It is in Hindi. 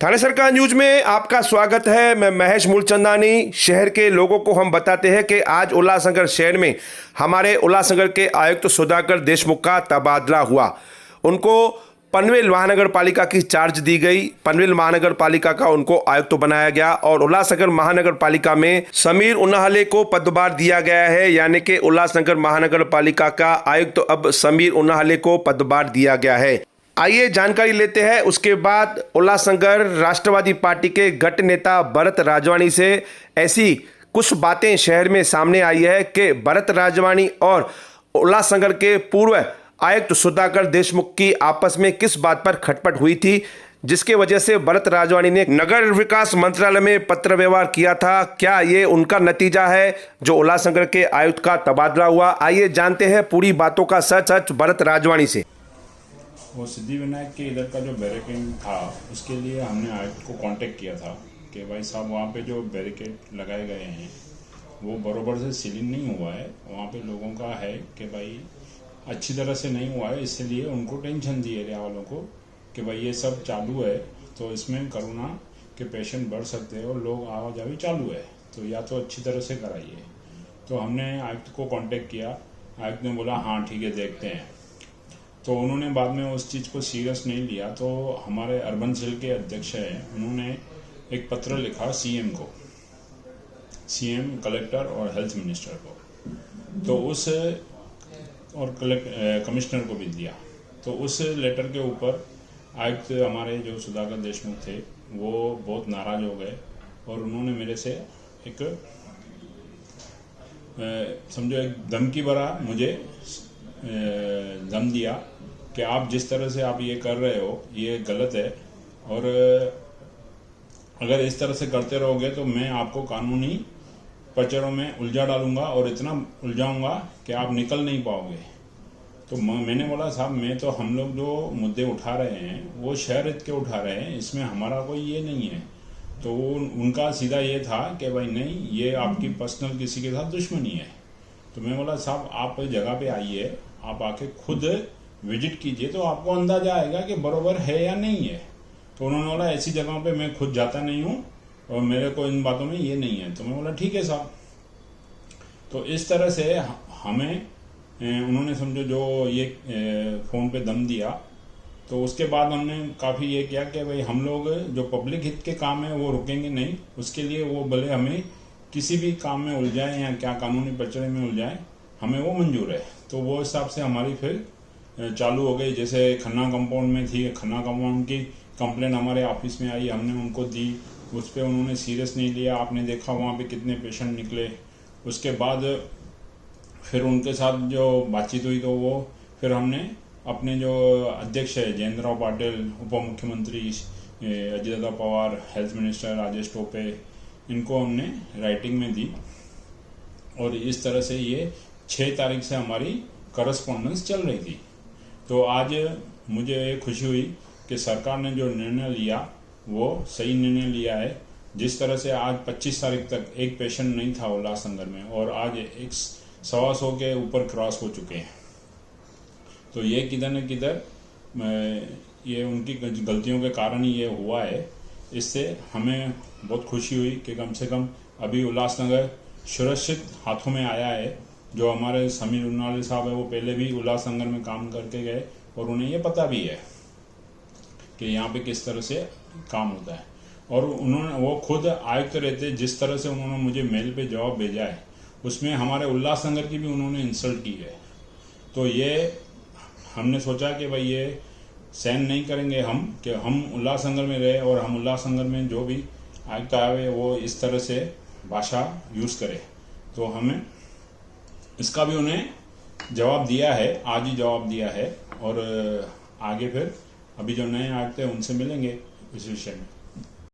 थाने सरकार न्यूज में आपका स्वागत है। मैं महेश मूलचंदानी। शहर के लोगों को हम बताते हैं कि आज उल्लासनगर शहर में हमारे उल्लासनगर के आयुक्त सुधाकर देशमुख का तबादला हुआ। उनको पनवेल महानगर पालिका की चार्ज दी गई। पनवेल महानगर पालिका का उनको आयुक्त बनाया गया और उल्लासनगर महानगर पालिका में समीर उन्हाले को पदभार दिया गया है। यानी कि उल्लासनगर महानगर पालिका का आयुक्त अब समीर उन्हाले को पदभार दिया गया है। आइए जानकारी लेते हैं। उसके बाद उल्लासनगर राष्ट्रवादी पार्टी के गट नेता भरत राजवानी से ऐसी कुछ बातें शहर में सामने आई है कि भरत राजवानी और उल्लासनगर के पूर्व आयुक्त सुधाकर देशमुख की आपस में किस बात पर खटपट हुई थी, जिसके वजह से भरत राजवानी ने नगर विकास मंत्रालय में पत्र व्यवहार किया था। क्या ये उनका नतीजा है जो उल्लासनगर के आयुक्त का तबादला हुआ? आइए जानते हैं पूरी बातों का सच भरत राजवानी से। वो सिद्धिविनायक के इधर का जो बैरिकेड था उसके लिए हमने आयुक्त को कांटेक्ट किया था कि भाई साहब वहाँ पे जो बैरिकेड लगाए गए हैं वो बरोबर से सीलिंग नहीं हुआ है। वहाँ पे लोगों का है कि भाई अच्छी तरह से नहीं हुआ है, इसलिए उनको टेंशन दी एरिया वालों को कि भाई ये सब चालू है तो इसमें कोरोना के पेशेंट बढ़ सकते हैं और लोग आवाजाही चालू है, तो या तो अच्छी तरह से कराइए। तो हमने आयुक्त को कॉन्टेक्ट किया। आयुक्त ने बोला हाँ ठीक है देखते हैं। तो उन्होंने बाद में उस चीज़ को सीरियस नहीं लिया। तो हमारे अर्बन सेल के अध्यक्ष हैं, उन्होंने एक पत्र लिखा सीएम को, सीएम, कलेक्टर और हेल्थ मिनिस्टर को, तो उस और कमिश्नर को भी दिया। तो उस लेटर के ऊपर आयुक्त हमारे जो सुधाकर देशमुख थे वो बहुत नाराज हो गए और उन्होंने मेरे से एक समझो एक धमकी भरा मुझे दम दिया कि आप जिस तरह से आप ये कर रहे हो ये गलत है और अगर इस तरह से करते रहोगे तो मैं आपको कानूनी पचड़ों में उलझा डालूंगा और इतना उलझाऊंगा कि आप निकल नहीं पाओगे। तो मैंने बोला साहब मैं तो हम लोग जो मुद्दे उठा रहे हैं वो शहर हित के उठा रहे हैं, इसमें हमारा कोई ये नहीं है। तो उनका सीधा ये था कि भाई नहीं ये आपकी पर्सनल किसी के साथ दुश्मनी है। तो मैं बोला साहब आप जगह पे आइए, आप आके खुद विजिट कीजिए तो आपको अंदाजा आएगा कि बरोबर है या नहीं है। तो उन्होंने बोला ऐसी जगहों पे मैं खुद जाता नहीं हूँ और मेरे को इन बातों में ये नहीं है। तो मैं बोला ठीक है साहब। तो इस तरह से हमें उन्होंने समझो जो ये फ़ोन पे दम दिया। तो उसके बाद हमने काफ़ी ये किया कि भाई हम लोग जो पब्लिक हित के काम है वो रुकेंगे नहीं, उसके लिए वो भले हमें किसी भी काम में उलझाएं या क्या कानूनी पचड़े में उलझाएं, हमें वो मंजूर है। तो वो हिसाब से हमारी फिर चालू हो गई। जैसे खन्ना कंपाउंड में थी, खन्ना कंपाउंड की कंप्लेन हमारे ऑफिस में आई, हमने उनको दी, उस पर उन्होंने सीरियस नहीं लिया। आपने देखा वहाँ पे कितने पेशेंट निकले। उसके बाद फिर उनके साथ जो बातचीत हुई तो वो फिर हमने अपने जो अध्यक्ष है जयेंद्रराव पाटिल, उप मुख्यमंत्री अजय दादा पवार, हेल्थ मिनिस्टर राजेश टोपे, इनको हमने राइटिंग में दी। और इस तरह से ये 6 तारीख से हमारी करस्पॉन्डेंस चल रही थी। तो आज मुझे खुशी हुई कि सरकार ने जो निर्णय लिया वो सही निर्णय लिया है। जिस तरह से आज 25 तारीख तक एक पेशेंट नहीं था उल्लासनगर में और आज 125 के ऊपर क्रॉस हो चुके हैं। तो ये किधर न किधर ये उनकी गलतियों के कारण ही ये हुआ है। इससे हमें बहुत खुशी हुई कि कम से कम अभी उल्लासनगर सुरक्षित हाथों में आया है। जो हमारे समीर उन्हाले साहब है वो पहले भी उल्लासनगर में काम करके गए और उन्हें ये पता भी है कि यहाँ पे किस तरह से काम होता है। और वो खुद आयुक्त रहते, जिस तरह से उन्होंने मुझे मेल पे जवाब भेजा है उसमें हमारे उल्लासनगर की भी उन्होंने इंसल्ट की है। तो ये हमने सोचा कि भाई ये सहन नहीं करेंगे हम कि हम उल्लासनगर में रहे और हम उल्लासनगर में जो भी आयुक्त आए हुए वो इस तरह से भाषा यूज़ करे। तो हमें इसका भी उन्हें जवाब दिया है, आज ही जवाब दिया है। और आगे फिर अभी जो नए आयुक्त हैं उनसे मिलेंगे इस विषय में।